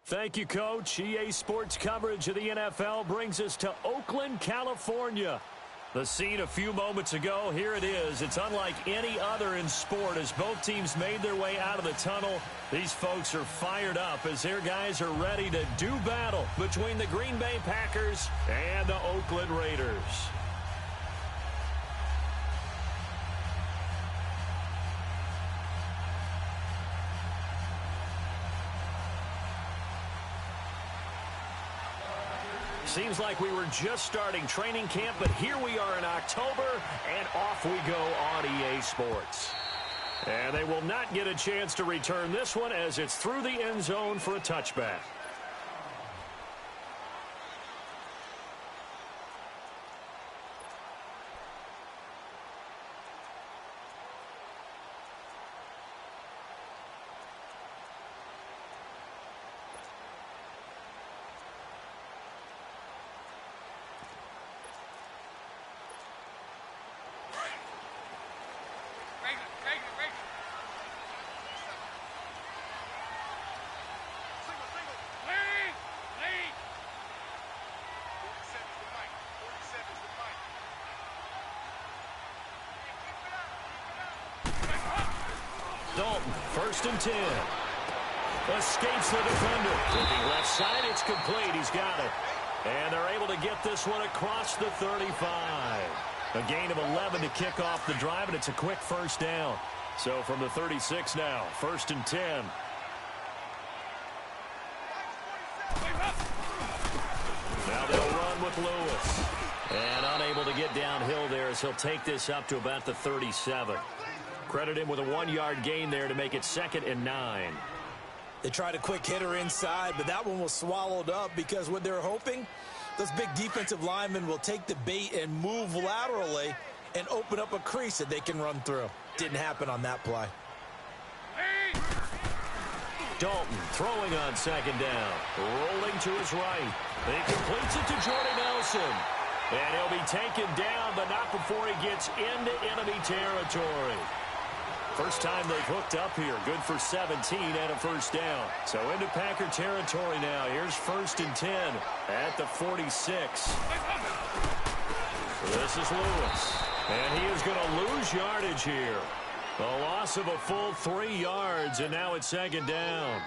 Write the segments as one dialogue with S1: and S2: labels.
S1: Thank you, Coach. EA Sports coverage of the NFL brings us to Oakland, California. The scene a few moments ago, here it is. It's unlike any other in sport as both teams made their way out of the tunnel. These folks are fired up as their guys are ready to do battle between the Green Bay Packers and the Oakland Raiders. Seems like we were just starting training camp, but here we are in October, and off we go on EA Sports. And they will not get a chance to return this one as it's through the end zone for a touchback. Dalton, 1st and 10. Escapes the defender. Looking left side, it's complete. He's got it. And they're able to get this one across the 35. A gain of 11 to kick off the drive, and it's a quick first down. So from the 36 now, 1st and 10. Now they'll run with Lewis. And unable to get downhill there as he'll take this up to about the 37. Credit him with a 1-yard gain there to make it 2nd and 9.
S2: They tried a quick hitter inside, but that one was swallowed up because what they're hoping, those big defensive linemen will take the bait and move laterally and open up a crease that they can run through. Didn't happen on that play.
S1: Dalton throwing on 2nd down. Rolling to his right. He completes it to Jordy Nelson. And he'll be taken down, but not before he gets into enemy territory. First time they've hooked up here. Good for 17 and a first down. So into Packer territory now. Here's 1st and 10 at the 46. This is Lewis. And he is going to lose yardage here. A loss of a full 3 yards, and now it's 2nd down.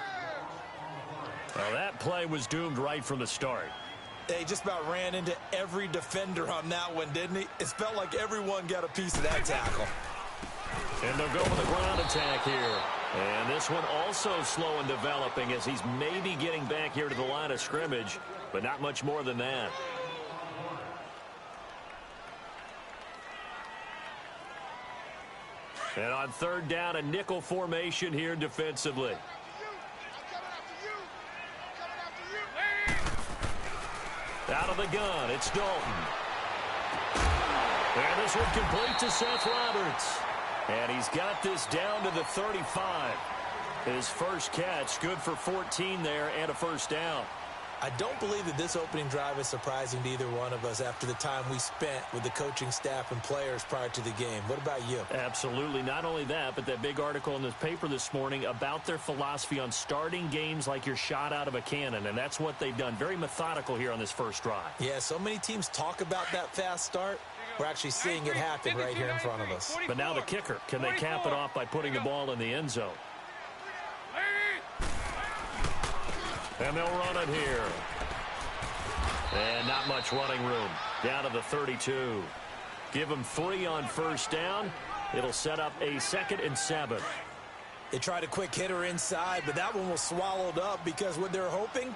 S1: Well, that play was doomed right from the start.
S2: They just about ran into every defender on that one, didn't he? It felt like everyone got a piece of that tackle.
S1: And they'll go with a ground attack here. And this one also slow in developing as he's maybe getting back here to the line of scrimmage, but not much more than that. And on 3rd down, a nickel formation here defensively. Out of the gun, it's Dalton. And this one complete to Seth Roberts. And he's got this down to the 35. His first catch, good for 14 there and a first down.
S2: I don't believe that this opening drive is surprising to either one of us after the time we spent with the coaching staff and players prior to the game. What about you?
S1: Absolutely. Not only that, but that big article in the paper this morning about their philosophy on starting games like you're shot out of a cannon, and that's what they've done. Very methodical here on this first drive.
S2: Yeah, so many teams talk about that fast start. We're actually seeing it happen right here in front of us.
S1: But now the kicker. Can they cap it off by putting the ball in the end zone? And they'll run it here. And not much running room. Down to the 32. Give them 3 on first down. It'll set up a 2nd and 7.
S2: They tried a quick hitter inside, but that one was swallowed up because what they're hoping,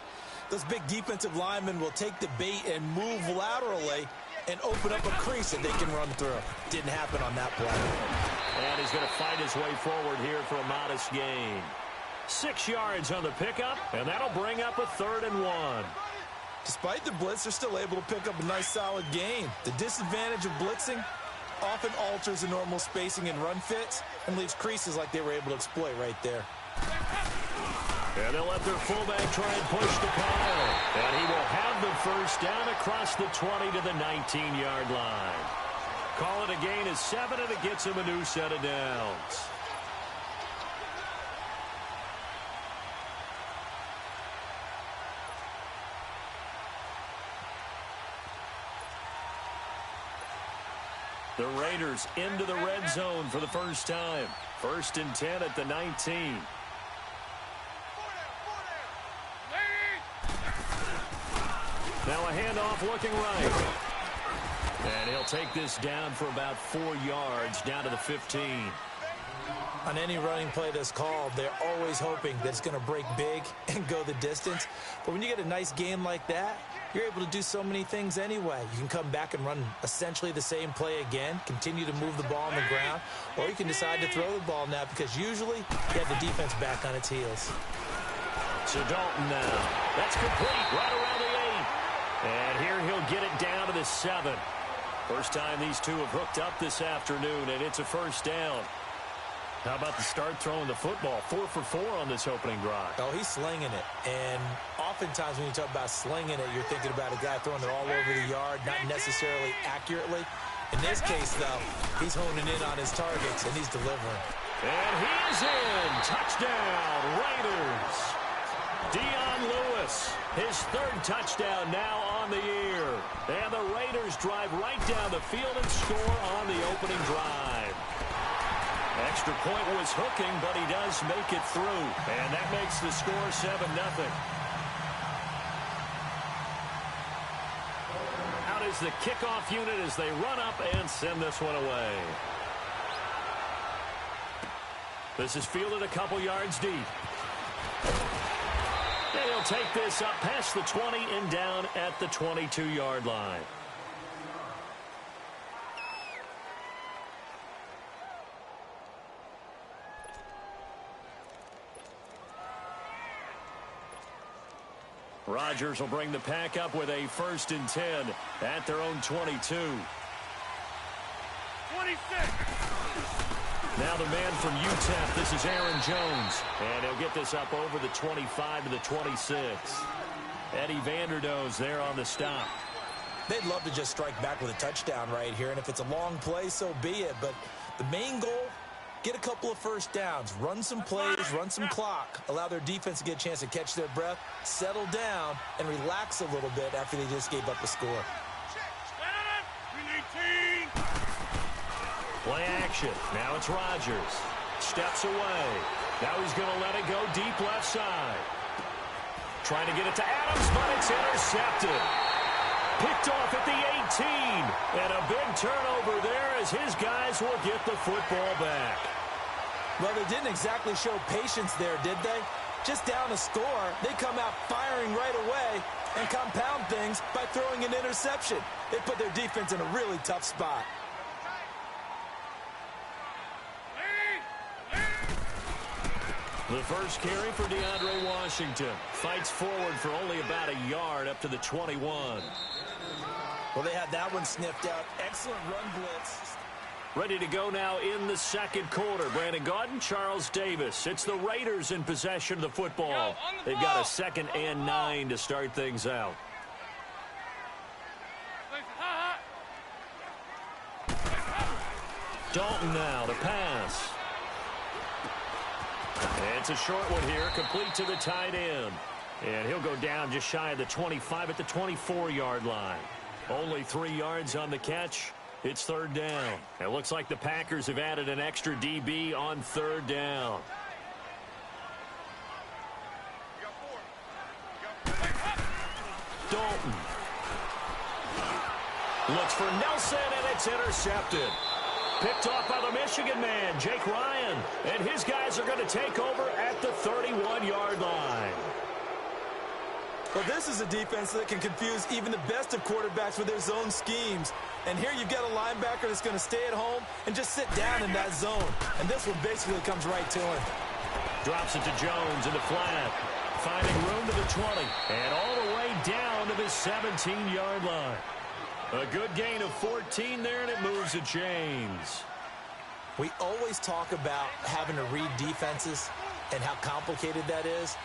S2: those big defensive linemen will take the bait and move laterally and open up a crease that they can run through. Didn't happen on that play.
S1: And he's going to fight his way forward here for a modest gain. 6 yards on the pickup, and that'll bring up a 3rd and 1.
S2: Despite the blitz, they're still able to pick up a nice solid gain. The disadvantage of blitzing often alters the normal spacing and run fits and leaves creases like they were able to exploit right there.
S1: And they'll let their fullback try and push the pile. And he will have the first down across the 20 to the 19-yard line. Call it a gain of 7, and it gets him a new set of downs. The Raiders into the red zone for the first time. 1st and 10 at the 19. Now a handoff looking right. And he'll take this down for about 4 yards, down to the 15.
S2: On any running play that's called, they're always hoping that it's going to break big and go the distance. But when you get a nice game like that, you're able to do so many things anyway. You can come back and run essentially the same play again, continue to move the ball on the ground, or you can decide to throw the ball now because usually you have the defense back on its heels.
S1: So Dalton now. That's complete right around the 8. And here he'll get it down to the 7. First time these two have hooked up this afternoon, and it's a first down. How about the start throwing the football? 4 for 4 on this opening drive.
S2: Oh, he's slinging it. And oftentimes when you talk about slinging it, you're thinking about a guy throwing it all over the yard, not necessarily accurately. In this case, though, he's honing in on his targets, and he's delivering.
S1: And he is in. Touchdown, Raiders. Dion Lewis, his 3rd touchdown now on the year. And the Raiders drive right down the field and score on the opening drive. Extra point was hooking, but he does make it through. And that makes the score 7-0. Out is the kickoff unit as they run up and send this one away. This is fielded a couple yards deep. And he'll take this up past the 20 and down at the 22-yard line. Rodgers will bring the pack up with a 1st and 10 at their own 22.
S3: 26.
S1: Now the man from UTEP, this is Aaron Jones. And he'll get this up over the 25 to the 26. Eddie Vanderdoes there on the stop.
S2: They'd love to just strike back with a touchdown right here, and if it's a long play, so be it. But the main goal, get a couple of first downs, run some plays, run some clock, allow their defense to get a chance to catch their breath, settle down, and relax a little bit after they just gave up the score.
S1: Play action. Now it's Rodgers. Steps away. Now he's going to let it go deep left side. Trying to get it to Adams, but it's intercepted. Picked off at the 18. And a big turnover there as his guys will get the football back.
S2: Well, they didn't exactly show patience there, did they? Just down a score, they come out firing right away and compound things by throwing an interception. They put their defense in a really tough spot.
S1: The first carry for DeAndre Washington. Fights forward for only about a yard up to the 21.
S2: Well, they had that one sniffed out. Excellent run blitz.
S1: Ready to go now in the second quarter. Brandon Gaudin, Charles Davis. It's the Raiders in possession of the football. They've got a 2nd and 9 to start things out. Dalton now to pass. It's a short one here, complete to the tight end. And he'll go down just shy of the 25 at the 24-yard line. Only 3 yards on the catch. It's 3rd down. It looks like the Packers have added an extra DB on 3rd down. Dalton. Looks for Nelson, and it's intercepted. Picked off by the Michigan man, Jake Ryan. And his guys are going to take over at the 31-yard line.
S2: Well, this is a defense that can confuse even the best of quarterbacks with their zone schemes. And here you've got a linebacker that's going to stay at home and just sit down in that zone. And this one basically comes right to him.
S1: Drops it to Jones in the flat. Finding room to the 20. And all the way down to the 17-yard line. A good gain of 14 there, and it moves the chains.
S2: We always talk about having to read defenses and how complicated that is.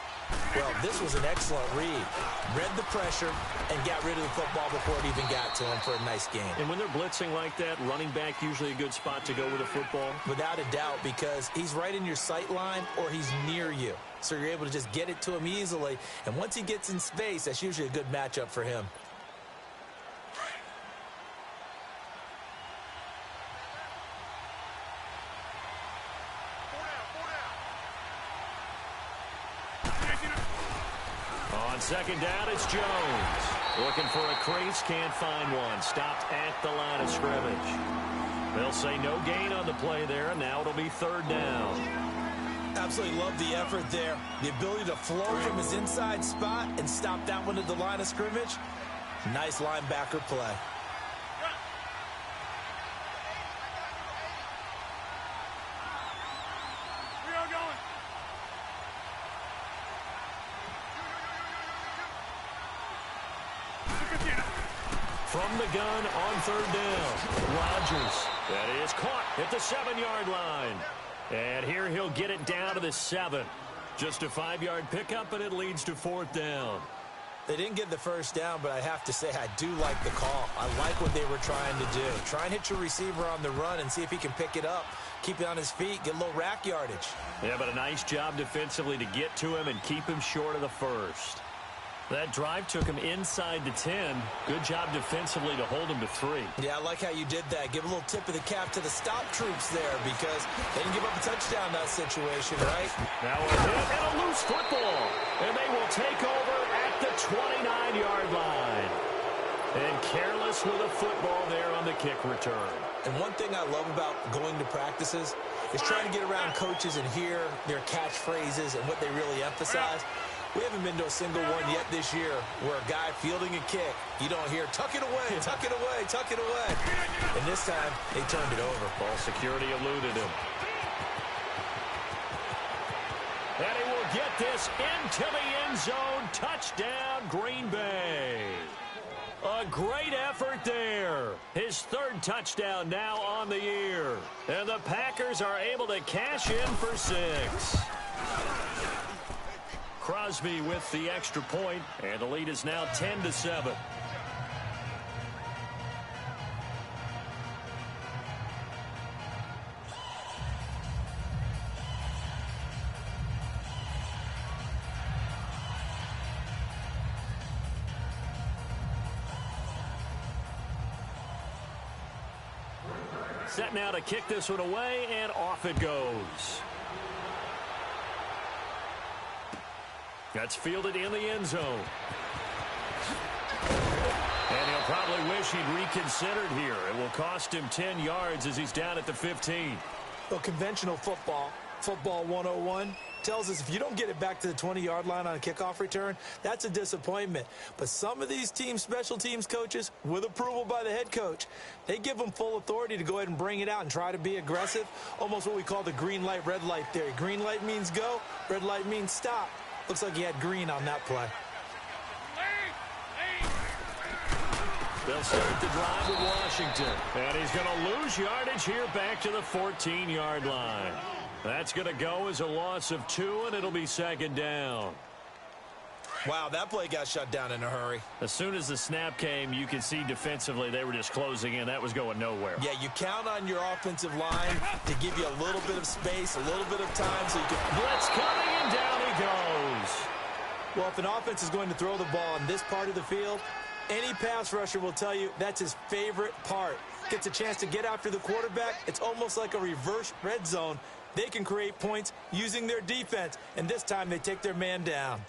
S2: Well, this was an excellent read. Read the pressure and got rid of the football before it even got to him for a nice gain.
S1: And when they're blitzing like that, running back usually a good spot to go with a football?
S2: Without a doubt, because he's right in your sight line or he's near you. So you're able to just get it to him easily. And once he gets in space, that's usually a good matchup for him.
S1: On second down, it's Jones. Looking for a crease, can't find one. Stopped at the line of scrimmage. They'll say no gain on the play there, and now it'll be third down.
S2: Absolutely love the effort there. The ability to flow from his inside spot and stop that one at the line of scrimmage. Nice linebacker play.
S1: From the gun on third down, Rodgers. That is caught at the 7-yard line. And here he'll get it down to the 7. Just a 5-yard pickup, and it leads to fourth down.
S2: They didn't get the first down, but I have to say I do like the call. I like what they were trying to do. Try and hit your receiver on the run and see if he can pick it up, keep it on his feet, get a little rack yardage.
S1: Yeah, but a nice job defensively to get to him and keep him short of the first. That drive took him inside the 10. Good job defensively to hold him to 3.
S2: Yeah, I like how you did that. Give a little tip of the cap to the stop troops there because they didn't give up a touchdown in that situation, right?
S1: Now a hit and a loose football. And they will take over at the 29-yard line. And careless with a football there on the kick return.
S2: And one thing I love about going to practices is trying to get around coaches and hear their catchphrases and what they really emphasize. We haven't been to a single one yet this year where a guy fielding a kick, you don't hear, tuck it away, tuck it away, tuck it away. And this time, they turned it over.
S1: Ball security eluded him. And he will get this into the end zone. Touchdown, Green Bay. A great effort there. His third touchdown now on the year. And the Packers are able to cash in for 6. Crosby with the extra point, and the lead is now 10-7. Set now to kick this one away, and off it goes. That's fielded in the end zone. And he'll probably wish he'd reconsidered here. It will cost him 10 yards as he's down at the 15.
S2: Well, conventional football 101, tells us if you don't get it back to the 20-yard line on a kickoff return, that's a disappointment. But some of these special teams coaches, with approval by the head coach, they give them full authority to go ahead and bring it out and try to be aggressive. Almost what we call the green light, red light theory. Green light means go, red light means stop. Looks like he had green on that play.
S1: They'll start the drive with Washington. And he's going to lose yardage here back to the 14-yard line. That's going to go as a loss of 2, and it'll be second down.
S2: Wow, that play got shut down in a hurry.
S1: As soon as the snap came, you could see defensively they were just closing in. That was going nowhere.
S2: Yeah, you count on your offensive line to give you a little bit of space, a little bit of time so you can...
S1: Blitz coming, and down he goes.
S2: Well, if an offense is going to throw the ball in this part of the field, any pass rusher will tell you that's his favorite part. Gets a chance to get after the quarterback. It's almost like a reverse red zone. They can create points using their defense, and this time they take their man down.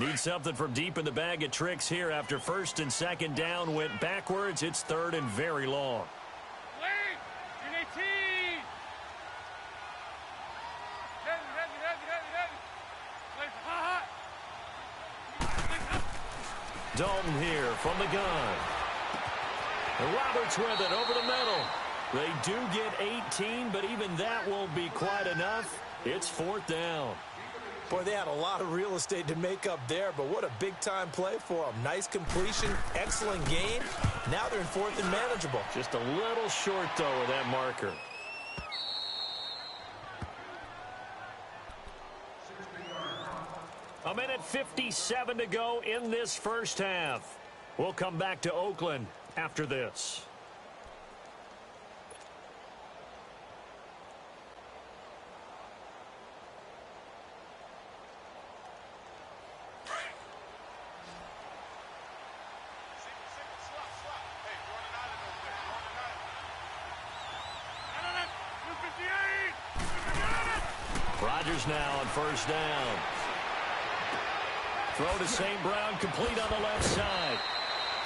S1: Need something from deep in the bag of tricks here after first and second down went backwards. It's third and very long. Dalton here from the gun. And Roberts with it over the middle. They do get 18, but even that won't be quite enough. It's fourth down.
S2: Boy, they had a lot of real estate to make up there, but what a big-time play for them. Nice completion, excellent game. Now they're in fourth and manageable.
S1: Just a little short, though, of that marker. A minute 57 to go in this first half. We'll come back to Oakland after this. Rodgers now on first down. Throw to St. Brown, complete on the left side.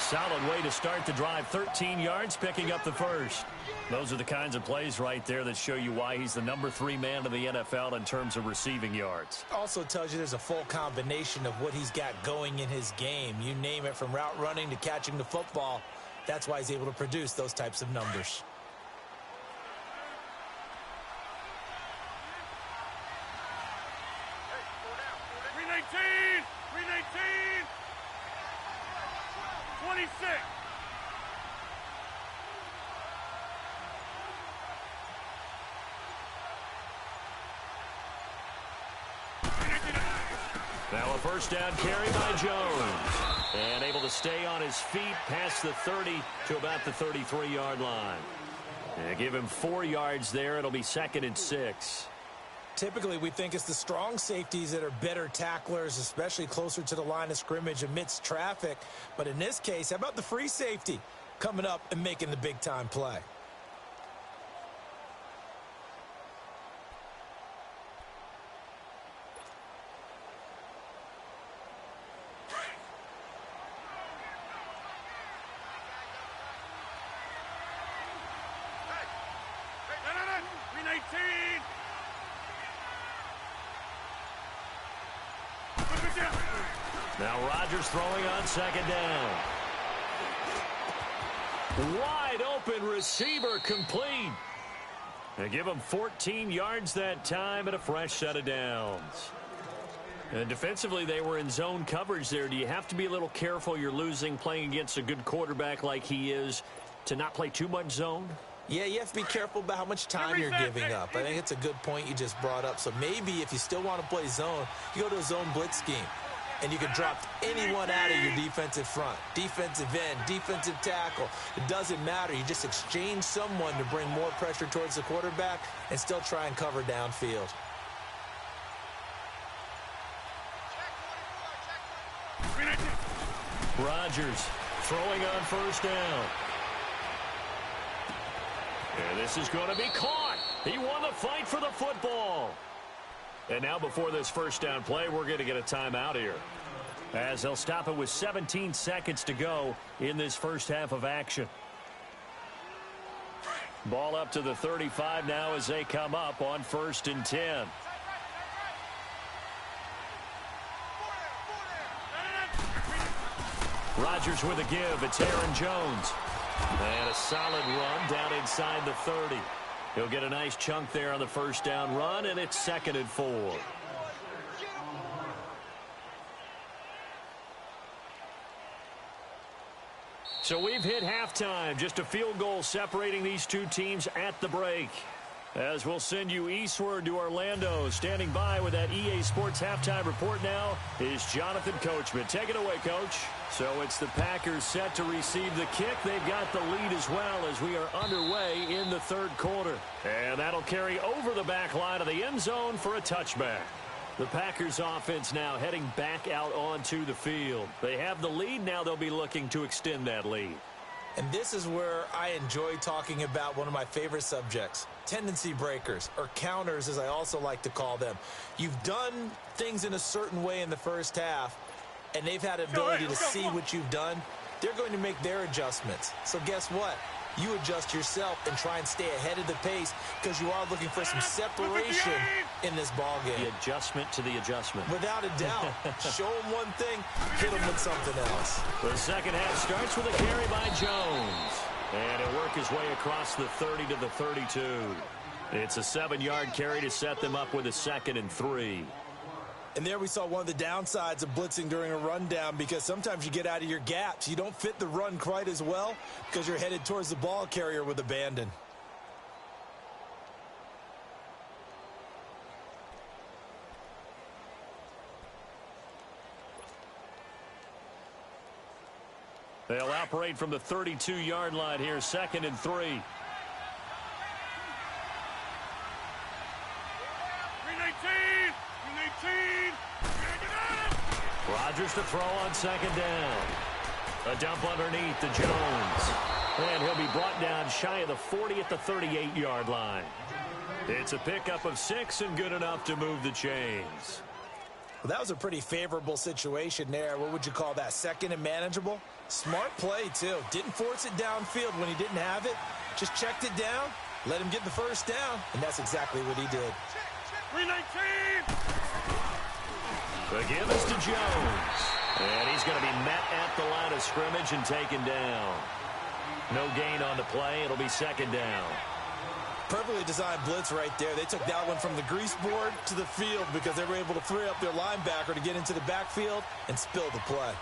S1: Solid way to start the drive. 13 yards, picking up the first. Those are the kinds of plays right there that show you why he's the number 3 man in the NFL in terms of receiving yards.
S2: Also tells you there's a full combination of what he's got going in his game. You name it, from route running to catching the football. That's why he's able to produce those types of numbers.
S1: Now a first down carry by Jones. And able to stay on his feet past the 30 to about the 33-yard line. And give him 4 yards there. It'll be 2nd and 6.
S2: Typically, we think it's the strong safeties that are better tacklers, especially closer to the line of scrimmage amidst traffic. But in this case, how about the free safety coming up and making the big-time play?
S1: Now Rodgers throwing on second down. Wide open receiver, complete. They give him 14 yards that time and a fresh set of downs. And defensively, they were in zone coverage there. Do you have to be a little careful? You're losing playing against a good quarterback like he is to not play too much zone?
S2: Yeah, you have to be careful about how much time you're giving up. I think it's a good point you just brought up. So maybe if you still want to play zone, you go to a zone blitz scheme. And you can drop anyone out of your defensive front. Defensive end, defensive tackle. It doesn't matter. You just exchange someone to bring more pressure towards the quarterback and still try and cover downfield.
S1: Rodgers throwing on first down. And this is going to be caught. He won the fight for the football. And now before this first down play, we're going to get a timeout here, as they'll stop it with 17 seconds to go in this first half of action. Ball up to the 35 now as they come up on 1st and 10. Rodgers with a give. It's Aaron Jones. And a solid run down inside the 30. He'll get a nice chunk there on the first down run, and it's 2nd and 4. So we've hit halftime. Just a field goal separating these two teams at the break. As we'll send you eastward to Orlando. Standing by with that EA Sports halftime report now is Jonathan Coachman. Take it away, Coach. So it's the Packers set to receive the kick. They've got the lead as well as we are underway in the 3rd quarter. And that'll carry over the back line of the end zone for a touchback. The Packers offense now heading back out onto the field. They have the lead. Now they'll be looking to extend that lead.
S2: And this is where I enjoy talking about one of my favorite subjects, tendency breakers, or counters as I also like to call them. You've done things in a certain way in the first half, and they've had ability to see what you've done. They're going to make their adjustments. So guess what? You adjust yourself and try and stay ahead of the pace because you are looking for some separation in this ball game.
S1: The adjustment to the adjustment.
S2: Without a doubt. Show them one thing, hit them with something else.
S1: The second half starts with a carry by Jones. And he'll work his way across the 30 to the 32. It's a 7-yard carry to set them up with a 2nd and 3.
S2: And there we saw one of the downsides of blitzing during a rundown, because sometimes you get out of your gaps. You don't fit the run quite as well because you're headed towards the ball carrier with abandon.
S1: They'll operate from the 32-yard line here, 2nd and 3. Rodgers to throw on second down. A dump underneath to Jones. And he'll be brought down shy of the 40 at the 38-yard line. It's a pickup of 6 and good enough to move the chains.
S2: Well, that was a pretty favorable situation there. What would you call that? Second and manageable? Smart play, too. Didn't force it downfield when he didn't have it. Just checked it down, let him get the first down, and that's exactly what he did.
S3: 319!
S1: The give is to Jones. And he's going to be met at the line of scrimmage and taken down. No gain on the play. It'll be second down.
S2: Perfectly designed blitz right there. They took that one from the grease board to the field because they were able to free up their linebacker to get into the backfield and spill the play.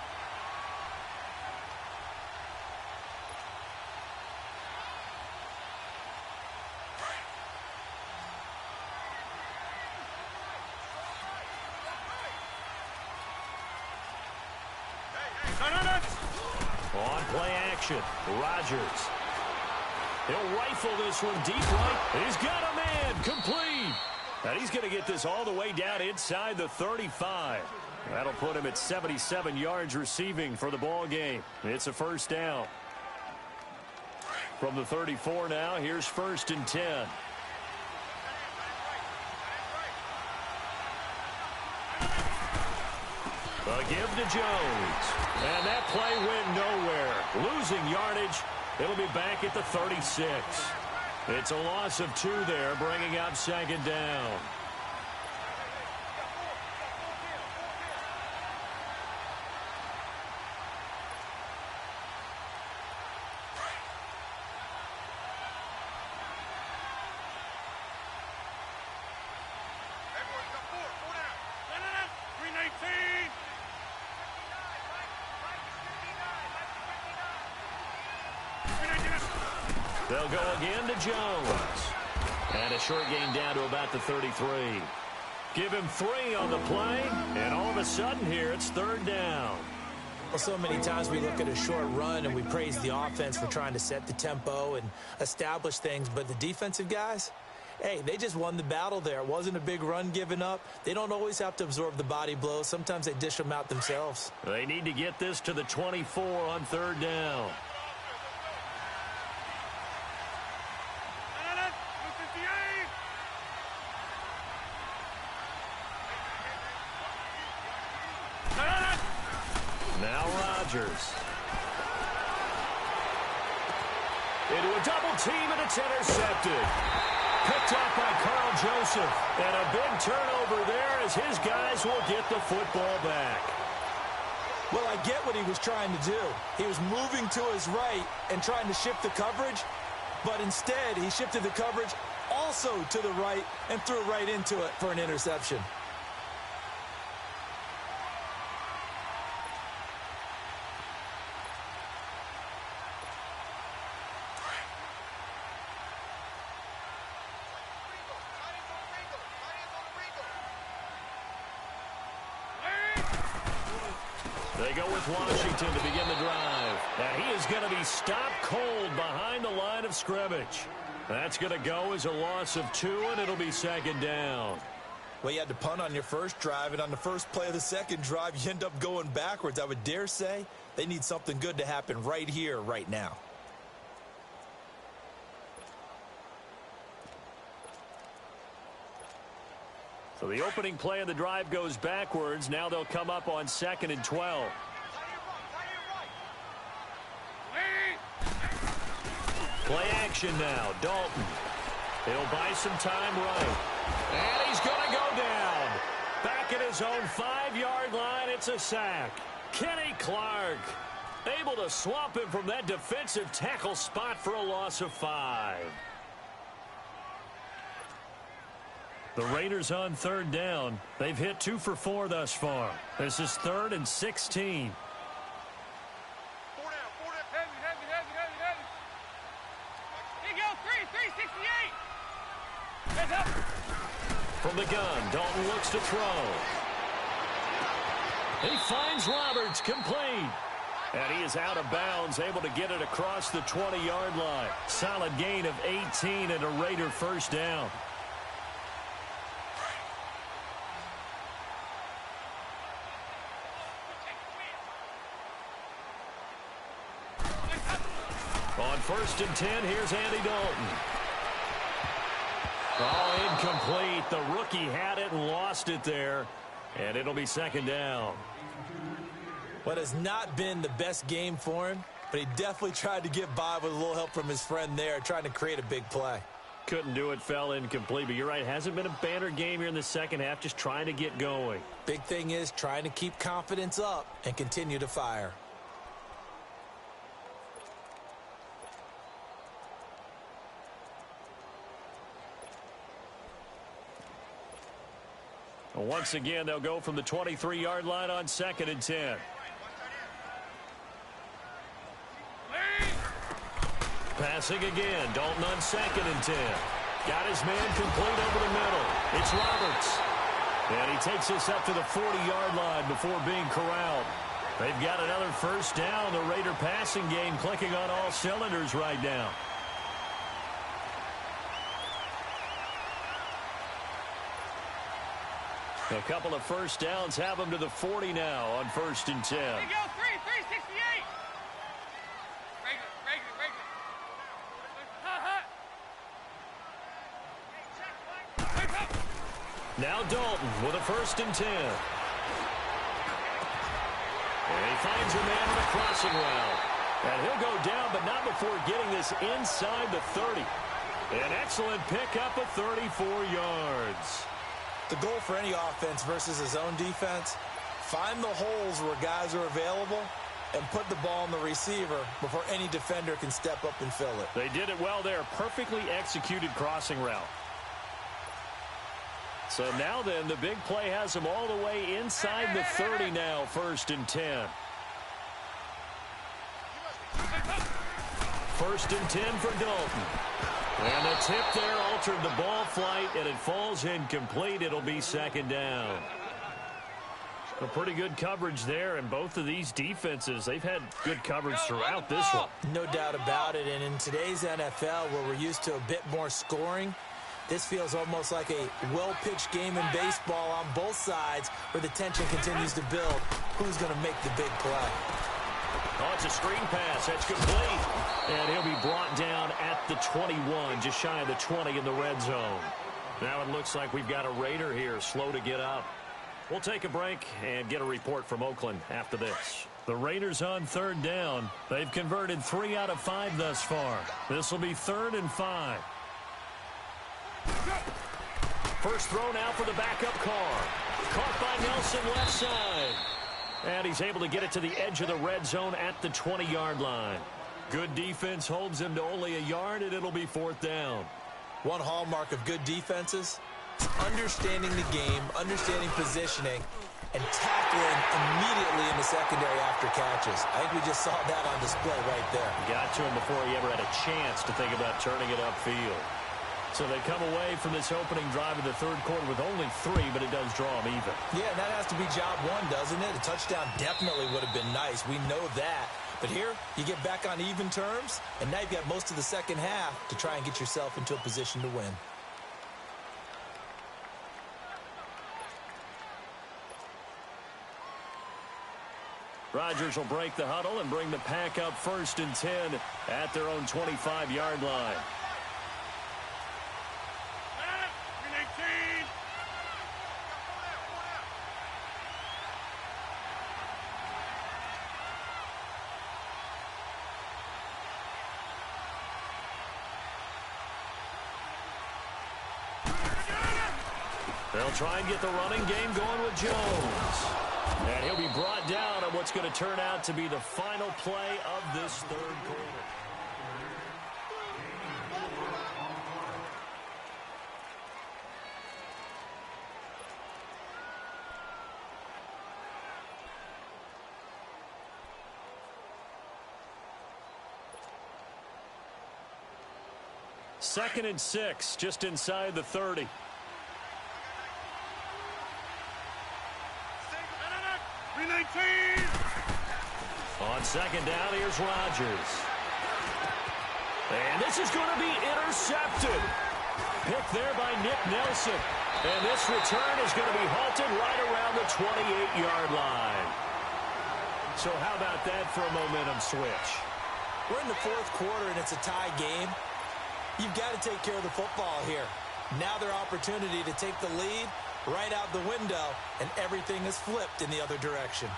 S1: On play action, Rodgers. He'll rifle this one deep right. He's got a man, complete. And he's going to get this all the way down inside the 35. That'll put him at 77 yards receiving for the ball game. It's a first down. From the 34 now, here's 1st and 10. A give to Jones. And that play went nowhere. Losing yardage. It'll be back at the 36. It's a loss of 2 there, bringing up second down. They'll go again to Jones. And a short gain down to about the 33. Give him 3 on the play, and all of a sudden here it's 3rd down.
S2: Well, so many times we look at a short run and we praise the offense for trying to set the tempo and establish things, but the defensive guys, hey, they just won the battle there. It wasn't a big run given up. They don't always have to absorb the body blows. Sometimes they dish them out themselves.
S1: They need to get this to the 24 on 3rd down. Now Rodgers. Into a double team, and it's intercepted. Picked up by Carl Joseph. And a big turnover there as his guys will get the football back.
S2: Well, I get what he was trying to do. He was moving to his right and trying to shift the coverage, but instead he shifted the coverage also to the right and threw right into it for an interception.
S1: They go with Washington to begin the drive. And he is going to be stopped cold behind the line of scrimmage. That's going to go as a loss of 2, and it'll be 2nd down.
S2: Well, you had to punt on your first drive, and on the first play of the second drive, you end up going backwards. I would dare say they need something good to happen right here, right now.
S1: So the opening play of the drive goes backwards. Now they'll come up on 2nd and 12. Play action now. Dalton. He'll buy some time right. And he's going to go down. Back at his own 5-yard line. It's a sack. Kenny Clark able to swamp him from that defensive tackle spot for a loss of 5. The Raiders on 3rd down. They've hit 2 for 4 thus far. This is 3rd and 16. From the gun, Dalton looks to throw. He finds Roberts, complete. And he is out of bounds, able to get it across the 20-yard line. Solid gain of 18 and a Raider first down. On 1st and 10, here's Andy Dalton. Oh, incomplete. The rookie had it and lost it there. And it'll be second down.
S2: What has not been the best game for him, but he definitely tried to get by with a little help from his friend there, trying to create a big play.
S1: Couldn't do it, fell incomplete. But you're right, hasn't been a banner game here in the second half, just trying to get going.
S2: Big thing is trying to keep confidence up and continue to fire.
S1: Once again, they'll go from the 23-yard line on 2nd and 10. Passing again. Dalton on 2nd and 10. Got his man complete over the middle. It's Roberts. And he takes us up to the 40-yard line before being corralled. They've got another first down. The Raider passing game clicking on all cylinders right now. A couple of first downs have them to the 40 now on 1st and 10.
S3: Here you go, 368. Regular.
S1: Now Dalton with a 1st and 10. And he finds a man on a crossing route. And he'll go down, but not before getting this inside the 30. An excellent pickup of 34 yards.
S2: The goal for any offense versus his own defense, find the holes where guys are available and put the ball on the receiver before any defender can step up and fill it.
S1: They did it well there. Perfectly executed crossing route. So now then, the big play has them all the way inside the 30 now, 1st and 10. 1st and 10 for Dalton. And the tip there altered the ball flight, and it falls incomplete. It'll be 2nd down. A pretty good coverage there, and both of these defenses, they've had good coverage throughout this one.
S2: No doubt about it, and in today's NFL, where we're used to a bit more scoring, this feels almost like a well-pitched game in baseball on both sides where the tension continues to build. Who's going to make the big play?
S1: Oh, it's a screen pass. That's complete. And he'll be brought down at the 21, just shy of the 20 in the red zone. Now it looks like we've got a Raider here, slow to get up. We'll take a break and get a report from Oakland after this. The Raiders on 3rd down. They've converted 3 out of 5 thus far. This will be 3rd and 5. First throw now for the backup Carr. Caught by Nelson left side. And he's able to get it to the edge of the red zone at the 20-yard line. Good defense holds him to only a yard, and it'll be 4th down.
S2: One hallmark of good defenses is understanding the game, understanding positioning, and tackling immediately in the secondary after catches. I think we just saw that on display right there.
S1: Got to him before he ever had a chance to think about turning it upfield. So they come away from this opening drive of the 3rd quarter with only 3, but it does draw them even.
S2: Yeah, and that has to be job one, doesn't it? A touchdown definitely would have been nice. We know that. But here, you get back on even terms, and now you've got most of the second half to try and get yourself into a position to win.
S1: Rodgers will break the huddle and bring the pack up 1st and 10 at their own 25-yard line.
S3: 319.
S1: They'll try and get the running game going with Jones. And he'll be brought down on what's going to turn out to be the final play of this 3rd quarter. Second and 6, just inside the 30. On 2nd down, here's Rodgers. And this is going to be intercepted. Picked there by Nick Nelson. And this return is going to be halted right around the 28-yard line. So how about that for a momentum switch?
S2: We're in the 4th quarter, and it's a tie game. You've got to take care of the football here. Now their opportunity to take the lead right out the window, and everything is flipped in the other direction.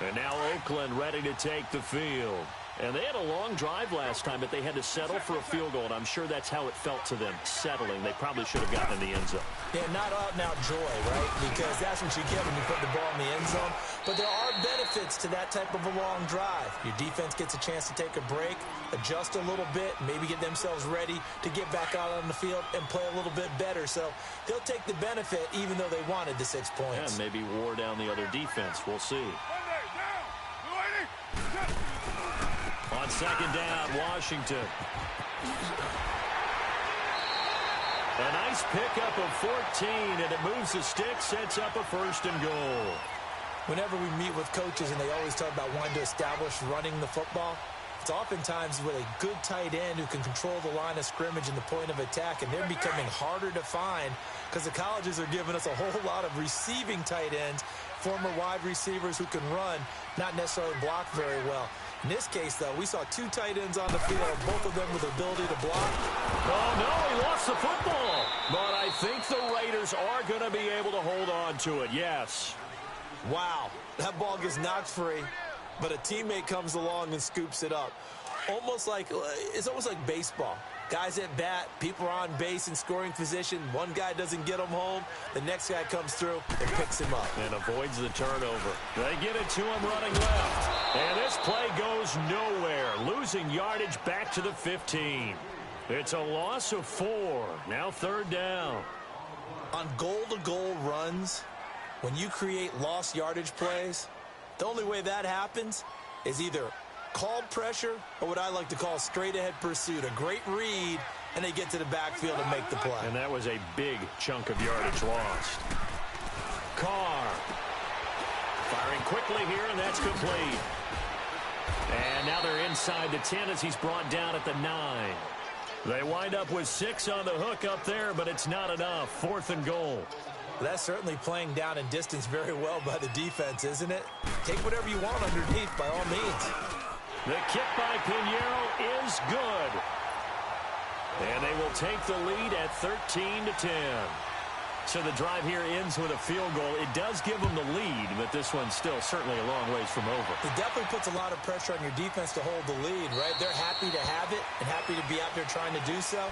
S1: And now Oakland ready to take the field. And they had a long drive last time, but they had to settle for a field goal, and I'm sure that's how it felt to them, settling. They probably should have gotten in the end zone.
S2: Yeah, not out-and-out joy, right? Because that's what you get when you put the ball in the end zone. But there are benefits to that type of a long drive. Your defense gets a chance to take a break, adjust a little bit, maybe get themselves ready to get back out on the field and play a little bit better. So they'll take the benefit even though they wanted the 6 points.
S1: And maybe wore down the other defense. We'll see. On second down, Washington. A nice pickup of 14, and it moves the stick, sets up a 1st and goal.
S2: Whenever we meet with coaches and they always talk about wanting to establish running the football, it's oftentimes with a good tight end who can control the line of scrimmage and the point of attack, and they're becoming harder to find because the colleges are giving us a whole lot of receiving tight ends, former wide receivers who can run, not necessarily block very well. In this case, though, we saw 2 tight ends on the field, both of them with the ability to block.
S1: Oh, no, he lost the football. But I think the Raiders are going to be able to hold on to it, yes.
S2: Wow, that ball gets knocked free, but a teammate comes along and scoops it up. It's almost like baseball. Guys at bat, people are on base in scoring position. One guy doesn't get him home. The next guy comes through and picks him up.
S1: And avoids the turnover. They get it to him running left. And this play goes nowhere. Losing yardage back to the 15. It's a loss of 4. Now 3rd down.
S2: On goal-to-goal runs, when you create lost yardage plays, the only way that happens is either called pressure or what I like to call straight-ahead pursuit. A great read, and they get to the backfield and make the play.
S1: And that was a big chunk of yardage lost. Carr firing quickly here, and that's complete. And now they're inside the 10 as he's brought down at the 9. They wind up with 6 on the hook up there, but it's not enough. 4th and goal.
S2: That's certainly playing down in distance very well by the defense, isn't it? Take whatever you want underneath, by all means.
S1: The kick by Pinheiro is good. And they will take the lead at 13-10. So the drive here ends with a field goal. It does give them the lead, but this one's still certainly a long ways from over.
S2: It definitely puts a lot of pressure on your defense to hold the lead, right? They're happy to have it and happy to be out there trying to do so.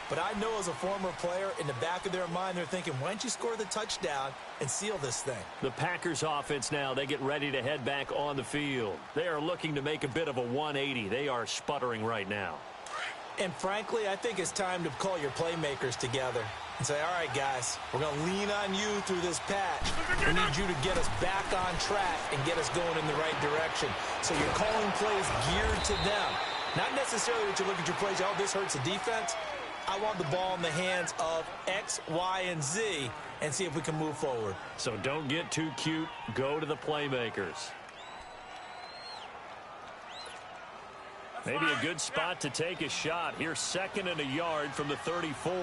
S2: But I know as a former player, in the back of their mind, they're thinking, why don't you score the touchdown and seal this thing?
S1: The Packers offense now, they get ready to head back on the field. They are looking to make a bit of a 180. They are sputtering right now.
S2: And frankly, I think it's time to call your playmakers together and say, all right, guys, we're going to lean on you through this patch. We need you to get us back on track and get us going in the right direction. So you're calling plays geared to them. Not necessarily that you look at your plays, oh, this hurts the defense. I want the ball in the hands of X, Y, and Z and see if we can move forward.
S1: So don't get too cute. Go to the playmakers. Maybe a good spot to take a shot. Here's 2nd and a yard from the 34.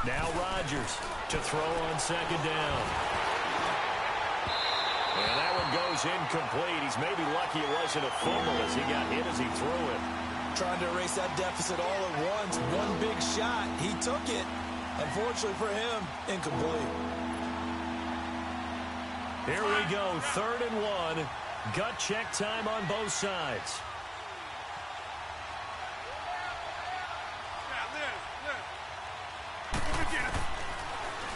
S1: Now Rodgers to throw on 2nd down. And that one goes incomplete. He's maybe lucky it wasn't a fumble as he got hit as he threw it.
S2: Trying to erase that deficit all at once. One big shot. He took it. Unfortunately for him, incomplete.
S1: Here we go, 3rd and 1. Gut check time on both sides.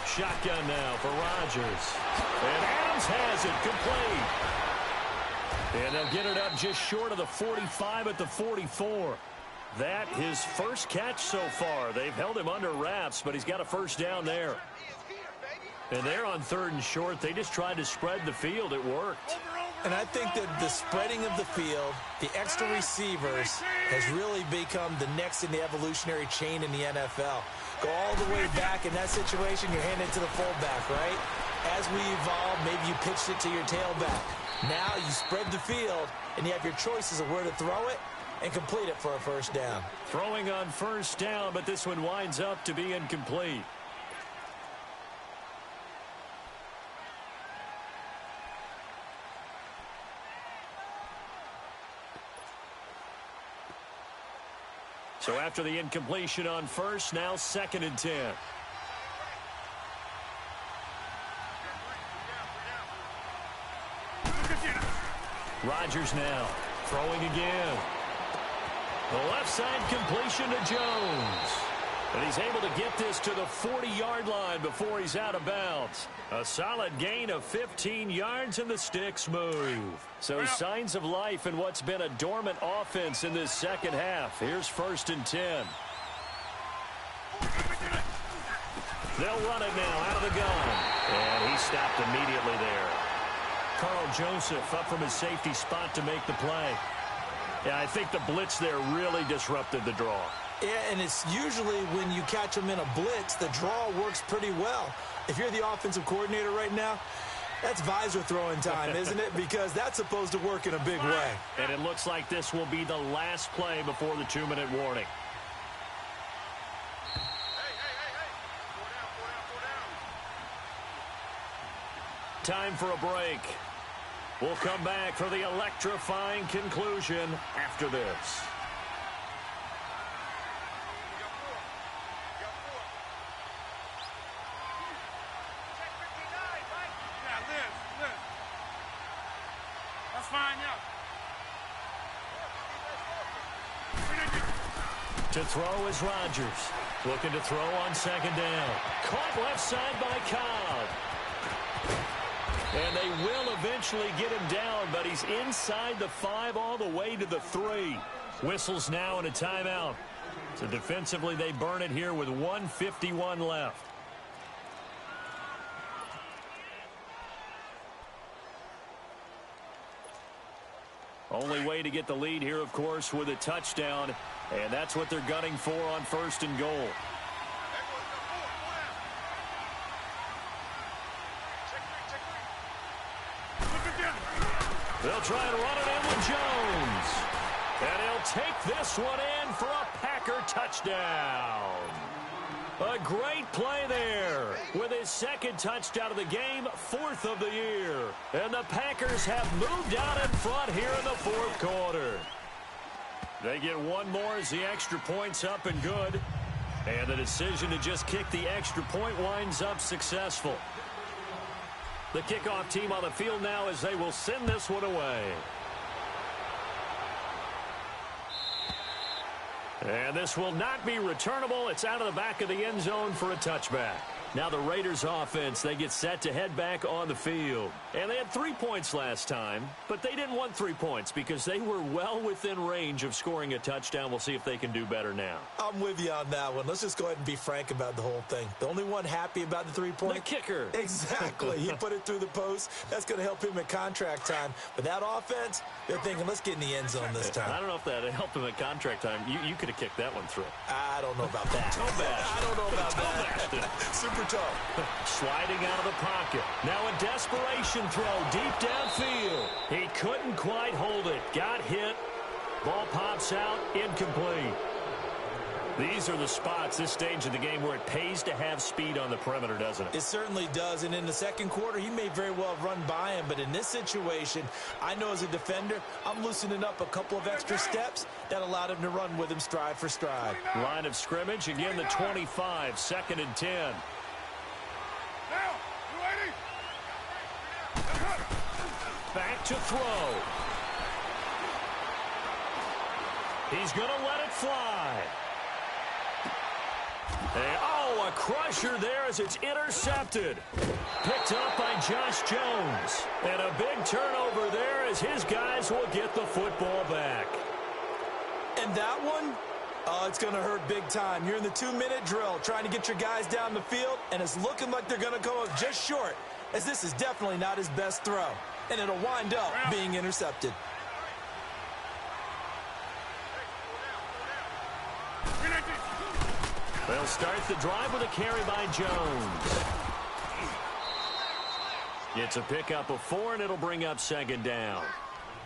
S1: Shotgun now for Rodgers. And Adams has it complete. And they'll get it up just short of the 45 at the 44. That his first catch so far. They've held him under wraps, but he's got a 1st down there. And they're on 3rd and short. They just tried to spread the field. It worked.
S2: And I think that the spreading of the field, the extra receivers, has really become the next in the evolutionary chain in the NFL. Go all the way back in that situation, you're handed to the fullback, right? As we evolve, maybe you pitched it to your tailback. Now you spread the field, and you have your choices of where to throw it and complete it for a 1st down.
S1: Throwing on 1st down, but this one winds up to be incomplete. So after the incompletion on first, now 2nd and 10. Rodgers now throwing again. The left side completion to Jones. And he's able to get this to the 40-yard line before he's out of bounds. A solid gain of 15 yards and the sticks move. So signs of life in what's been a dormant offense in this second half. Here's 1st and 10. They'll run it now out of the gun. And he stopped immediately there. Carl Joseph up from his safety spot to make the play. Yeah, I think the blitz there really disrupted the draw.
S2: Yeah, and it's usually when you catch them in a blitz, the draw works pretty well. If you're the offensive coordinator right now, that's visor throwing time, isn't it? Because that's supposed to work in a big way.
S1: And it looks like this will be the last play before the 2-minute warning. Time for a break. We'll come back for the electrifying conclusion after this. To throw is Rodgers. Looking to throw on 2nd down. Caught left side by Cobb. And they will eventually get him down, but he's inside the 5 all the way to the 3. Whistles now and a timeout. So defensively they burn it here with 1:51 left. Only way to get the lead here, of course, with a touchdown. And that's what they're gunning for on 1st and goal. They'll try and run it in with Jones. And he'll take this one in for a Packer touchdown. A great play there with his 2nd touchdown of the game, 4th of the year. And the Packers have moved out in front here in the 4th quarter. They get one more as the extra point's up and good. And the decision to just kick the extra point winds up successful. The kickoff team on the field now as they will send this one away. And this will not be returnable. It's out of the back of the end zone for a touchback. Now the Raiders offense, they get set to head back on the field. And they had 3 points last time, but they didn't want 3 points because they were well within range of scoring a touchdown. We'll see if they can do better now.
S2: I'm with you on that one. Let's just go ahead and be frank about the whole thing. The only one happy about the 3-point?
S1: The kicker.
S2: Exactly. He put it through the post. That's going to help him at contract time. But that offense, they're thinking, let's get in the end zone this time.
S1: I don't know if that helped him at contract time. You could have kicked that one through.
S2: I don't know about that. I don't know about that. Super tough.
S1: Sliding out of the pocket. Now a desperation throw deep downfield. He couldn't quite hold it. Got hit. Ball pops out. Incomplete. These are the spots, this stage of the game, where it pays to have speed on the perimeter, doesn't it?
S2: It certainly does. And in the 2nd quarter, he may very well run by him. But in this situation, I know as a defender, I'm loosening up a couple of extra steps that allowed him to run with him stride for stride.
S1: Line of scrimmage, again the 25, 2nd and 10. Back to throw. He's going to let it fly. A crusher there as it's intercepted. Picked up by Josh Jones. And a big turnover there as his guys will get the football back.
S2: And that one, it's going to hurt big time. You're in the 2-minute drill trying to get your guys down the field, and it's looking like they're going to come up just short, as this is definitely not his best throw. And it'll wind up being intercepted.
S1: They'll start the drive with a carry by Jones. It's a pickup of 4, and it'll bring up 2nd down.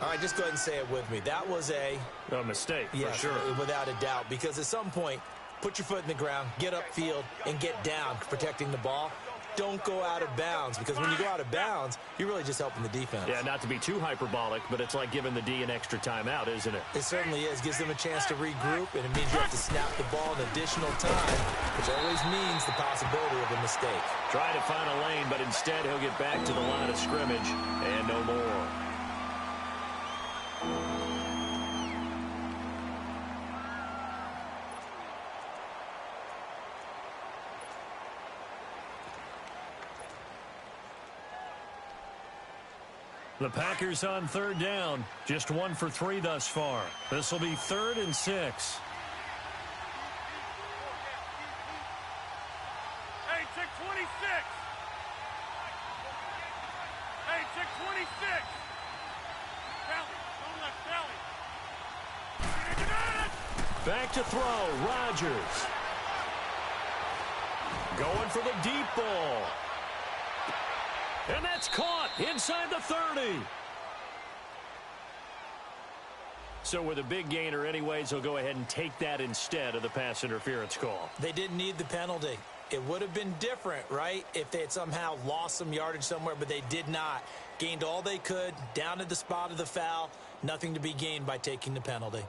S2: All right, just go ahead and say it with me. That was a
S1: mistake,
S2: for
S1: sure.
S2: Without a doubt, because at some point, put your foot in the ground, get upfield, and get down protecting the ball. don't go out of bounds, because when you go out of bounds, you're really just helping the defense.
S1: Yeah, not to be too hyperbolic, but it's like giving the D an extra timeout, isn't it?
S2: It certainly is. Gives them a chance to regroup, and it means you have to snap the ball an additional time, which always means the possibility of a mistake.
S1: Trying to find a lane, but instead he'll get back to the line of scrimmage and no more. The Packers on third down. Just 1 for 3 thus far. This will be 3rd and 6.
S3: Hey, check 26. Hey, check 26. Kelly, don't let Kelly.
S1: Back to throw. Rodgers. Going for the deep ball. And that's caught inside the 30. So with a big gainer anyways, they'll go ahead and take that instead of the pass interference call.
S2: They didn't need the penalty. It would have been different, right, if they had somehow lost some yardage somewhere, but they did not. Gained all they could, down at the spot of the foul. Nothing to be gained by taking the penalty.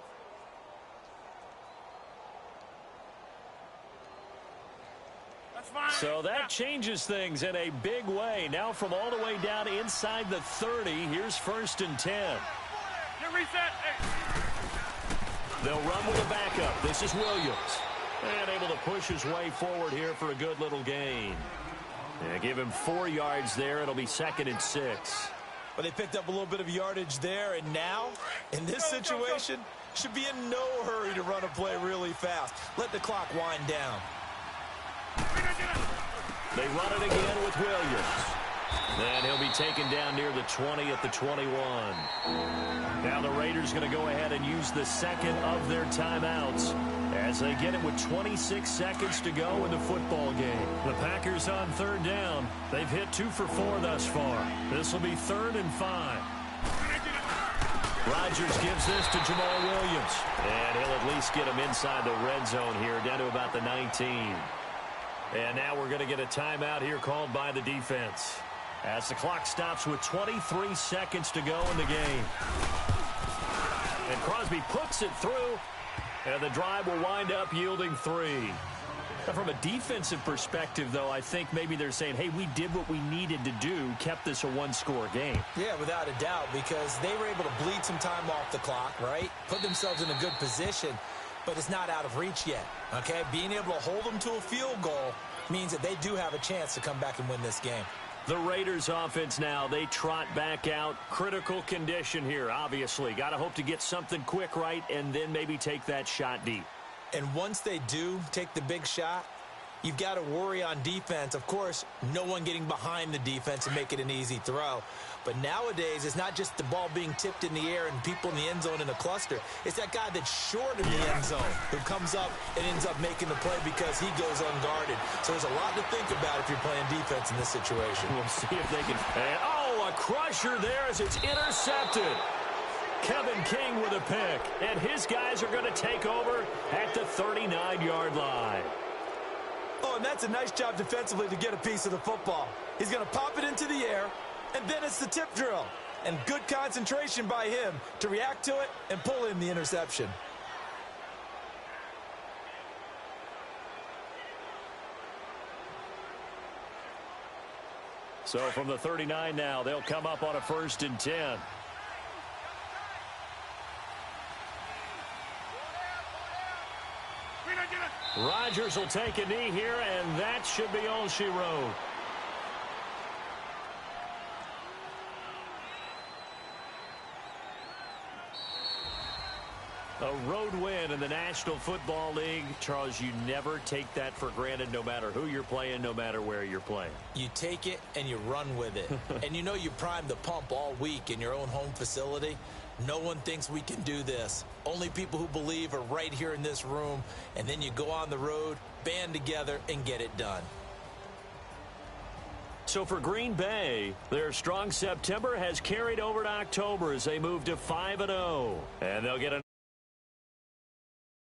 S1: So that changes things in a big way. Now from all the way down inside the 30, here's 1st and 10.
S3: Get reset. Hey.
S1: They'll run with a backup. This is Williams. And able to push his way forward here for a good little gain. Yeah, give him 4 yards there. It'll be 2nd and 6.
S2: But they picked up a little bit of yardage there, and now, in this situation, should be in no hurry to run a play really fast. Let the clock wind down.
S1: They run it again with Williams. And he'll be taken down near the 20 at the 21. Now the Raiders going to go ahead and use the second of their timeouts as they get it with 26 seconds to go in the football game. The Packers on third down. They've hit 2 for 4 thus far. This will be 3rd and 5. Rodgers gives this to Jamal Williams. And he'll at least get him inside the red zone here, down to about the 19. And now we're going to get a timeout here called by the defense as the clock stops with 23 seconds to go in the game. And Crosby puts it through, and the drive will wind up yielding 3. Now, from a defensive perspective, though, I think maybe they're saying, hey, we did what we needed to do, kept this a one-score game.
S2: Yeah, without a doubt, because they were able to bleed some time off the clock, right? Put themselves in a good position, but it's not out of reach yet, okay? Being able to hold them to a field goal means that they do have a chance to come back and win this game.
S1: The Raiders offense now, they trot back out. Critical condition here, obviously. Got to hope to get something quick right and then maybe take that shot deep.
S2: And once they do take the big shot, you've got to worry on defense. Of course, no one getting behind the defense and make it an easy throw. But nowadays, it's not just the ball being tipped in the air and people in the end zone in a cluster. It's that guy that's short in the end zone who comes up and ends up making the play because he goes unguarded. So there's a lot to think about if you're playing defense in this situation.
S1: We'll see if they can. And, oh, a crusher there as it's intercepted. Kevin King with a pick. And his guys are going to take over at the 39-yard line.
S2: Oh, and that's a nice job defensively to get a piece of the football. He's going to pop it into the air, and then it's the tip drill. And good concentration by him to react to it and pull in the interception.
S1: So from the 39 now, they'll come up on a 1st and 10. Rodgers will take a knee here, and that should be all she wrote. A road win in the National Football League. Charles, you never take that for granted, no matter who you're playing, no matter where you're playing.
S2: You take it and you run with it. And you know you primed the pump all week in your own home facility. No one thinks we can do this. Only people who believe are right here in this room. And then you go on the road, band together, and get it done.
S1: So for Green Bay, their strong September has carried over to October as they move to 5-0. And they'll get a